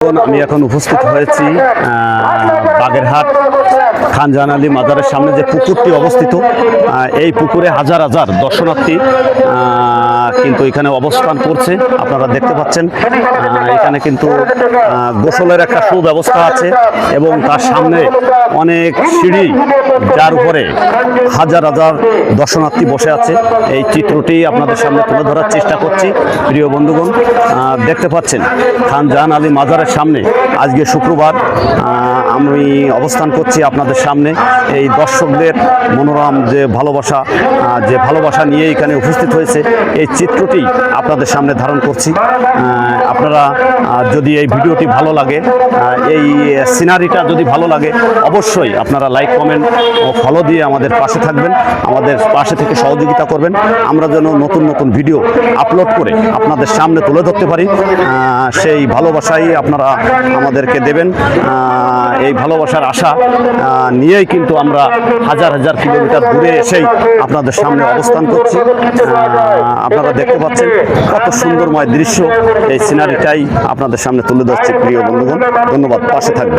আমি এখন উপস্থিত হয়েছি বাগেরহাট খান জাহান আলী মাজারের সামনে যে পুকুরটি অবস্থিত, এই পুকুরে হাজার হাজার দর্শনার্থী কিন্তু এখানে অবস্থান করছে। আপনারা দেখতে পাচ্ছেন এখানে কিন্তু গোসলের একটা সুব্যবস্থা আছে এবং তার সামনে অনেক সিঁড়ি, যার উপরে হাজার হাজার দর্শনার্থী বসে আছে। এই চিত্রটি আপনাদের সামনে তুলে ধরার চেষ্টা করছি। প্রিয় বন্ধুগণ, দেখতে পাচ্ছেন খান জাহান আলী মাজারের সামনে আজকে শুক্রবার আমি অবস্থান করছি আপনাদের সামনে। এই দর্শকদের মনোরম যে ভালোবাসা নিয়ে এখানে উপস্থিত হয়েছে, এই চিত্রটি আপনাদের সামনে ধারণ করছি। আপনারা যদি এই ভিডিওটি ভালো লাগে, এই সিনারিটা যদি ভালো লাগে, অবশ্যই আপনারা লাইক, কমেন্ট ও ফলো দিয়ে আমাদের পাশে থাকবেন, আমাদের পাশে থেকে সহযোগিতা করবেন। আমরা যেন নতুন নতুন ভিডিও আপলোড করে আপনাদের সামনে তুলে ধরতে পারি, সেই ভালোবাসাই আপনারা আমাদেরকে দেবেন। এই ভালোবাসার আশা নিয়েই কিন্তু আমরা হাজার হাজার কিলোমিটার দূরে এসেই আপনাদের সামনে অবস্থান করছি। আপনারা দেখতে পাচ্ছেন কত সুন্দরময় দৃশ্য, এই সিনারিটাই আপনাদের সামনে তুলে ধরছি। প্রিয় বন্ধুগণ, ধন্যবাদ, পাশে থাকবেন।